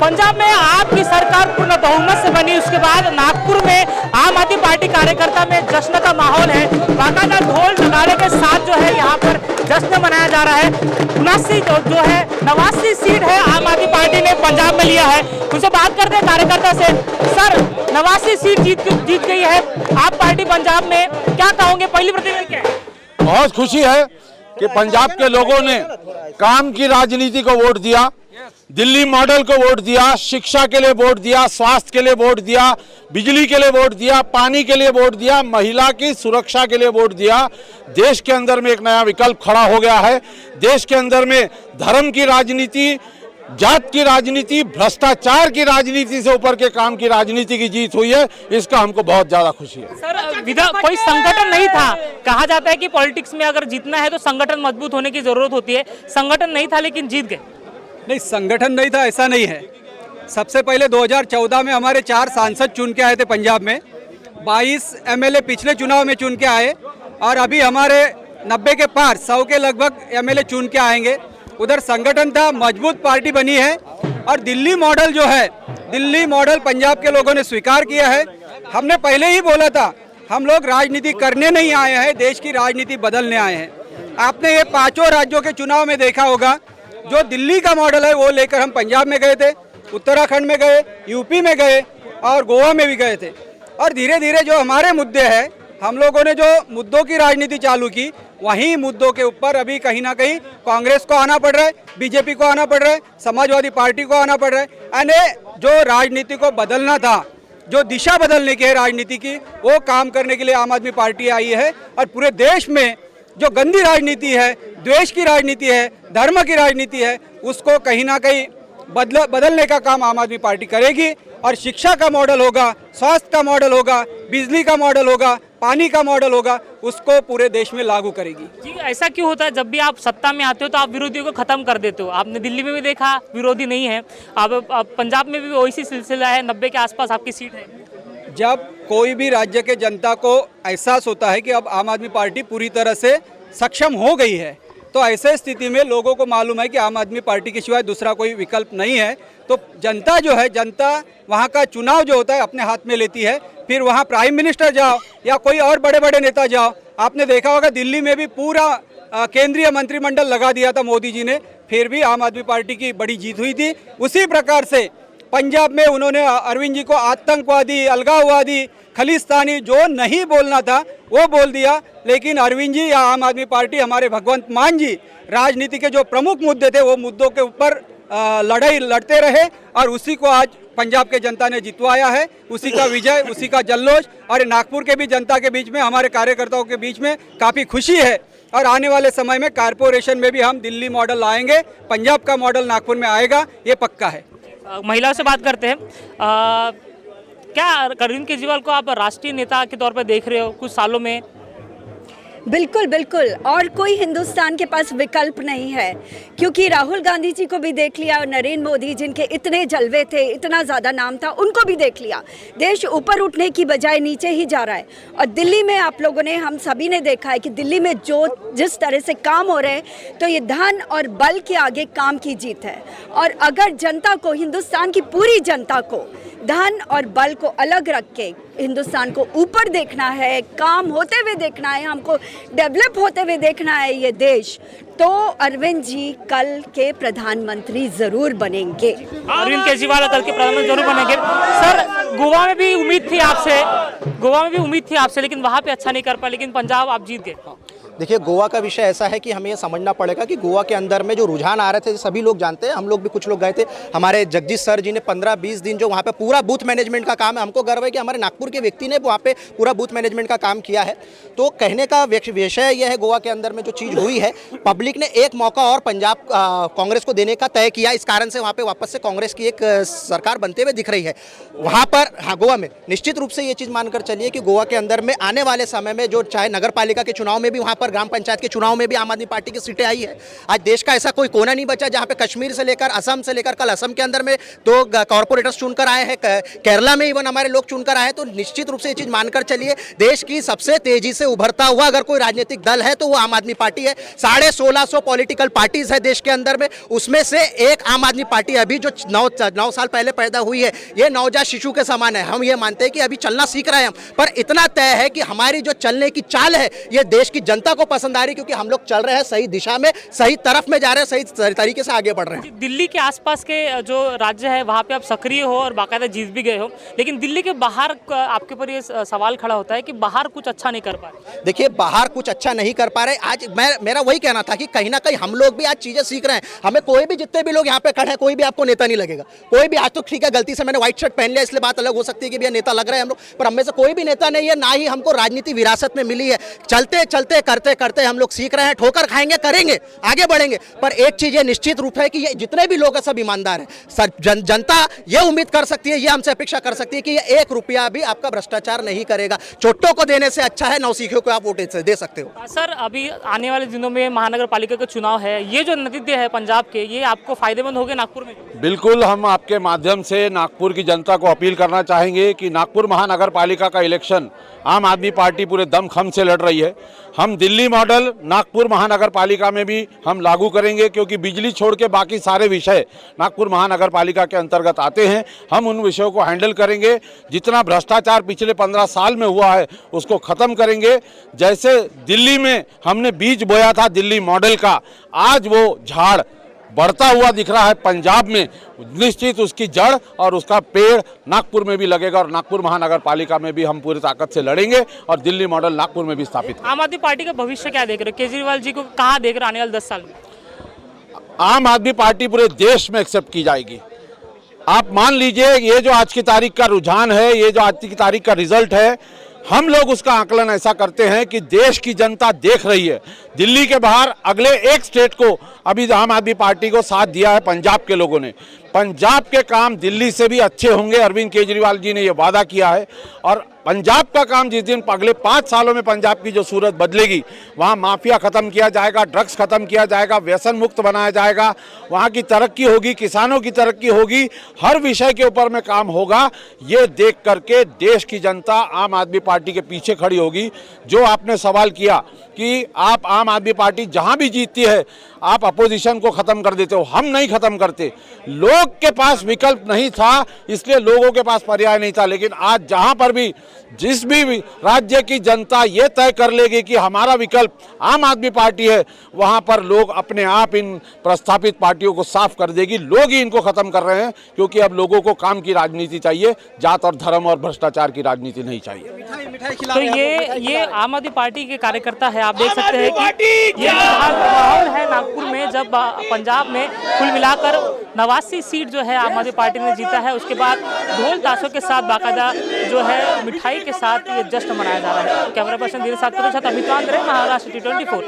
पंजाब में आपकी सरकार पूर्ण बहुमत से बनी, उसके बाद नागपुर में आम आदमी पार्टी कार्यकर्ता में जश्न का माहौल है। बाकायदा ढोल नगाड़े के साथ जो है यहाँ पर जश्न मनाया जा रहा है। 89 सीट है आम आदमी पार्टी ने पंजाब में लिया है। उनसे बात करते हैं कार्यकर्ता से। सर, 89 सीट जीत गई है आप पार्टी पंजाब में, क्या कहोगे? पहली प्रतिक्रिया क्या है? बहुत खुशी है कि पंजाब के लोगों ने काम की राजनीति को वोट दिया, दिल्ली मॉडल को वोट दिया, शिक्षा के लिए वोट दिया, स्वास्थ्य के लिए वोट दिया, बिजली के लिए वोट दिया, पानी के लिए वोट दिया, महिला की सुरक्षा के लिए वोट दिया। देश के अंदर में एक नया विकल्प खड़ा हो गया है। देश के अंदर में धर्म की राजनीति, जात की राजनीति, भ्रष्टाचार की राजनीति से ऊपर के काम की राजनीति की जीत हुई है। इसका हमको बहुत ज्यादा खुशी है। सर, कोई संगठन नहीं था। कहा जाता है कि पॉलिटिक्स में अगर जीतना है तो संगठन मजबूत होने की जरूरत होती है। संगठन नहीं था लेकिन जीत गए। नहीं, संगठन नहीं था ऐसा नहीं है। सबसे पहले 2014 में हमारे 4 सांसद चुन के आए थे पंजाब में, 22 एमएलए पिछले चुनाव में चुन के आए, और अभी हमारे 90 के पार 100 के लगभग एमएलए चुन के आएंगे। उधर संगठन था, मजबूत पार्टी बनी है। और दिल्ली मॉडल जो है, दिल्ली मॉडल पंजाब के लोगों ने स्वीकार किया है। हमने पहले ही बोला था, हम लोग राजनीति करने नहीं आए हैं, देश की राजनीति बदलने आए हैं। आपने ये 5 राज्यों के चुनाव में देखा होगा, जो दिल्ली का मॉडल है वो लेकर हम पंजाब में गए थे, उत्तराखंड में गए, यूपी में गए और गोवा में भी गए थे। और धीरे धीरे जो हमारे मुद्दे हैं, हम लोगों ने जो मुद्दों की राजनीति चालू की, वहीं मुद्दों के ऊपर अभी कहीं ना कहीं कांग्रेस को आना पड़ रहा है, बीजेपी को आना पड़ रहा है, समाजवादी पार्टी को आना पड़ रहा है। यानी जो राजनीति को बदलना था, जो दिशा बदलने की है राजनीति की, वो काम करने के लिए आम आदमी पार्टी आई है। और पूरे देश में जो गंदी राजनीति है, द्वेष की राजनीति है, धर्म की राजनीति है, उसको कहीं ना कहीं बदलने का काम आम आदमी पार्टी करेगी। और शिक्षा का मॉडल होगा, स्वास्थ्य का मॉडल होगा, बिजली का मॉडल होगा, पानी का मॉडल होगा, उसको पूरे देश में लागू करेगी। जी, ऐसा क्यों होता है? जब भी आप सत्ता में आते हो तो आप विरोधियों को खत्म कर देते हो। आपने दिल्ली में भी देखा विरोधी नहीं है, अब पंजाब में भी वही सिलसिला है, 90 के आसपास आपकी सीट है। जब कोई भी राज्य के जनता को एहसास होता है कि अब आम आदमी पार्टी पूरी तरह से सक्षम हो गई है, तो ऐसे स्थिति में लोगों को मालूम है कि आम आदमी पार्टी के सिवाय दूसरा कोई विकल्प नहीं है, तो जनता जो है, जनता वहाँ का चुनाव जो होता है अपने हाथ में लेती है। फिर वहाँ प्राइम मिनिस्टर जाओ या कोई और बड़े बड़े नेता जाओ, आपने देखा होगा दिल्ली में भी पूरा केंद्रीय मंत्रिमंडल लगा दिया था मोदी जी ने, फिर भी आम आदमी पार्टी की बड़ी जीत हुई थी। उसी प्रकार से पंजाब में उन्होंने अरविंद जी को आतंकवादी, अलगाववादी, खलिस्तानी जो नहीं बोलना था वो बोल दिया। लेकिन अरविंद जी या आम आदमी पार्टी, हमारे भगवंत मान जी, राजनीति के जो प्रमुख मुद्दे थे वो मुद्दों के ऊपर लड़ाई लड़ते रहे, और उसी को आज पंजाब के जनता ने जितवाया है। उसी का विजय, उसी का जल्लोष। और नागपुर के भी जनता के बीच में, हमारे कार्यकर्ताओं के बीच में काफ़ी खुशी है। और आने वाले समय में कारपोरेशन में भी हम दिल्ली मॉडल लाएंगे, पंजाब का मॉडल नागपुर में आएगा, ये पक्का है। महिलाओं से बात करते हैं। क्या अरविंद केजरीवाल को आप राष्ट्रीय नेता के तौर पर देख रहे हो कुछ सालों में? बिल्कुल बिल्कुल, और कोई हिंदुस्तान के पास विकल्प नहीं है, क्योंकि राहुल गांधी जी को भी देख लिया और नरेंद्र मोदी जिनके इतने जलवे थे, इतना ज़्यादा नाम था, उनको भी देख लिया। देश ऊपर उठने की बजाय नीचे ही जा रहा है। और दिल्ली में आप लोगों ने, हम सभी ने देखा है कि दिल्ली में जिस तरह से काम हो रहे हैं, तो ये धन और बल के आगे काम की जीत है। और अगर जनता को, हिंदुस्तान की पूरी जनता को धन और बल को अलग रख के हिंदुस्तान को ऊपर देखना है, काम होते हुए देखना है, हमको डेवलप होते हुए देखना है ये देश, तो अरविंद जी कल के प्रधानमंत्री जरूर बनेंगे। अरविंद केजरीवाल कल के प्रधानमंत्री जरूर बनेंगे। सर, गोवा में भी उम्मीद थी आपसे, लेकिन वहाँ पे अच्छा नहीं कर पाए, लेकिन पंजाब आप जीत गए। देखिए, गोवा का विषय ऐसा है कि हमें ये समझना पड़ेगा कि गोवा के अंदर में जो रुझान आ रहे थे, सभी लोग जानते हैं, हम लोग भी कुछ लोग गए थे। हमारे जगदीश सर जी ने 15-20 दिन जो वहाँ पे पूरा बूथ मैनेजमेंट का काम है, हमको गर्व है कि हमारे नागपुर के व्यक्ति ने वहाँ पे पूरा बूथ मैनेजमेंट का काम किया है। तो कहने का विषय यह है, गोवा के अंदर में जो चीज़ हुई है, पब्लिक ने एक मौका और पंजाब कांग्रेस को देने का तय किया। इस कारण से वहाँ पर वापस से कांग्रेस की एक सरकार बनते हुए दिख रही है वहाँ पर। हाँ, गोवा में निश्चित रूप से ये चीज़ मानकर चलिए कि गोवा के अंदर में आने वाले समय में जो चाहे नगर पालिका के चुनाव में भी वहाँ पर ऊपर ग्राम पंचायत के चुनाव में भी आम आदमी पार्टी की सीटें आई है। आज देश का ऐसा कोई कोना नहीं बचा जहाँ पे कश्मीर से लेकर असम से लेकर, कल असम के अंदर में तो कॉर्पोरेटर्स चुनकर आए हैं, केरला में इवन हमारे लोग चुनकर आए हैं। तो निश्चित रूप से ये चीज मानकर चलिए, देश की सबसे तेजी से उभरता हुआ अगर कोई राजनीतिक दल है तो वो आम आदमी पार्टी है। 1650 पॉलिटिकल पार्टीज है देश के अंदर में, उसमें से एक आम आदमी पार्टी अभी जो 9 साल पहले पैदा हुई है, ये नवजात शिशु के समान है। हम ये मानते हैं कि अभी चलना सीख रहे हैं हम, पर इतना तय है कि हमारी जो चलने की चाल है ये देश की जनता को पसंद आ रही है, क्योंकि हम लोग चल रहे हैं सही दिशा में, सही तरफ में जा रहे हैं, सही तरीके से आगे बढ़ रहे हैं। दिल्ली के आसपास के जो राज्य है वहाँ पे आप सक्रिय हो और बाकायदा जीत भी गए हो, लेकिन दिल्ली के बाहर आपके ऊपर ये सवाल खड़ा होता है कि बाहर कुछ अच्छा नहीं कर पा रहे। देखिए, बाहर कुछ अच्छा नहीं कर पा रहे। आज मेरा वही कहना था कि कहीं ना कहीं हम लोग भी आज चीजें सीख रहे हैं। हमें कोई भी, जितने भी लोग यहाँ पे खड़े हैं, कोई भी आपको नेता नहीं लगेगा। कोई भी, आज तो ठीक है गलती से मैंने व्हाइट शर्ट पहन लिया इसलिए बात अलग हो सकती है कि भैया नेता लग रहे हैं हम लोग, पर हम में से कोई भी नेता नहीं है, ना ही हमको राजनीति विरासत में मिली है। चलते चलते करते करते हम लोग सीख रहे हैं, ठोकर खाएंगे, करेंगे, आगे बढ़ेंगे। पर एक चीज ये निश्चित रूप है कि ये जितने भी लोग हैं सब ईमानदार हैं। जनता ये उम्मीद कर सकती है, ये हमसे अपेक्षा कर सकती है कि ये 1 रुपया भी आपका भ्रष्टाचार नहीं करेगा। चोटों को देने से अच्छा है नौसिखियों को आप वोट दे सकते हो। सर, अभी आने वाले दिनों में महानगर पालिका का चुनाव है, ये जो नतीजे है पंजाब के, ये आपको फायदेमंद होंगे नागपुर में? बिल्कुल, हम आपके माध्यम से नागपुर की जनता को अपील करना चाहेंगे कि नागपुर महानगर पालिका का इलेक्शन आम आदमी पार्टी पूरे दमखम से लड़ रही है। हम दिल्ली मॉडल नागपुर महानगर पालिका में भी हम लागू करेंगे, क्योंकि बिजली छोड़ के बाकी सारे विषय नागपुर महानगर पालिका के अंतर्गत आते हैं। हम उन विषयों को हैंडल करेंगे। जितना भ्रष्टाचार पिछले 15 साल में हुआ है उसको ख़त्म करेंगे। जैसे दिल्ली में हमने बीज बोया था दिल्ली मॉडल का, आज वो झाड़ बढ़ता हुआ दिख रहा है पंजाब में। निश्चित उसकी जड़ और उसका पेड़ नागपुर में भी लगेगा, और नागपुर महानगर पालिका में भी हम पूरी ताकत से लड़ेंगे और दिल्ली मॉडल नागपुर में भी स्थापित। आम आदमी पार्टी का भविष्य क्या देख रहे हो? केजरीवाल जी को कहाँ देख रहे हो आने वाले 10 साल में? आम आदमी पार्टी पूरे देश में एक्सेप्ट की जाएगी। आप मान लीजिए, ये जो आज की तारीख का रुझान है, ये जो आज की तारीख का रिजल्ट है, हम लोग उसका आकलन ऐसा करते हैं कि देश की जनता देख रही है। दिल्ली के बाहर अगले एक स्टेट को अभी आम आदमी पार्टी को साथ दिया है पंजाब के लोगों ने। पंजाब के काम दिल्ली से भी अच्छे होंगे, अरविंद केजरीवाल जी ने ये वादा किया है। और पंजाब का काम जिस दिन अगले 5 सालों में पंजाब की जो सूरत बदलेगी, वहाँ माफिया ख़त्म किया जाएगा, ड्रग्स ख़त्म किया जाएगा, व्यसन मुक्त बनाया जाएगा, वहाँ की तरक्की होगी, किसानों की तरक्की होगी, हर विषय के ऊपर में काम होगा। ये देख करके देश की जनता आम आदमी पार्टी के पीछे खड़ी होगी। जो आपने सवाल किया कि आप आम आदमी पार्टी जहाँ भी जीतती है आप अपोजिशन को ख़त्म कर देते हो, हम नहीं ख़त्म करते। लोग के पास विकल्प नहीं था, इसलिए लोगों के पास पर्याय नहीं था। लेकिन आज जहाँ पर भी जिस भी राज्य की जनता ये तय कर लेगी कि हमारा विकल्प आम आदमी पार्टी है, वहाँ पर लोग अपने आप इन प्रस्थापित पार्टियों को साफ कर देगी। लोग ही इनको ख़त्म कर रहे हैं, क्योंकि अब लोगों को काम की राजनीति चाहिए, जात और धर्म और भ्रष्टाचार की राजनीति नहीं चाहिए। तो ये आम आदमी पार्टी के कार्यकर्ता है। आप देख सकते हैं कि ये माहौल है नागपुर में, जब पंजाब में कुल मिलाकर 89 सीट जो है आम आदमी पार्टी ने जीता है। उसके बाद ढोल ताशों के साथ बाकायदा जो है मिठाई के साथ ये जश्न मनाया जा रहा है। कैमरा पर्सन धीरे साथ Amit Andre, Maharashtra T24।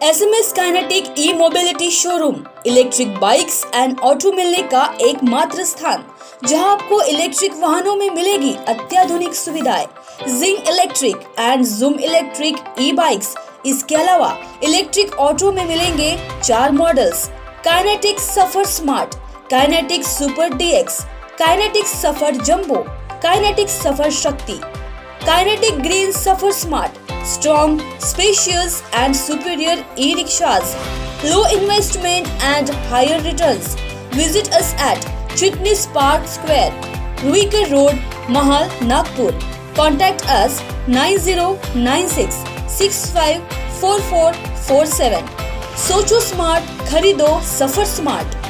SMS kinetic E mobility showroom electric bikes and auto मिलने का एकमात्र स्थान, जहां आपको इलेक्ट्रिक वाहनों में मिलेगी अत्याधुनिक सुविधाएं। Zing electric and Zoom electric e bikes, इसके अलावा इलेक्ट्रिक ऑटो में मिलेंगे 4 models: Kinetic Safar Smart, Kinetic Super DX, Kinetic Safar Jumbo, Kinetic Safar Shakti, Kinetic Green Safar Smart, strong, spacious and superior e-rickshaws, low investment and higher returns. Visit us at Chitnis Park Square, Ruikar Road, Mahal, Nagpur. Contact us 9096 654447. सोचो smart, खरीदो सफर smart.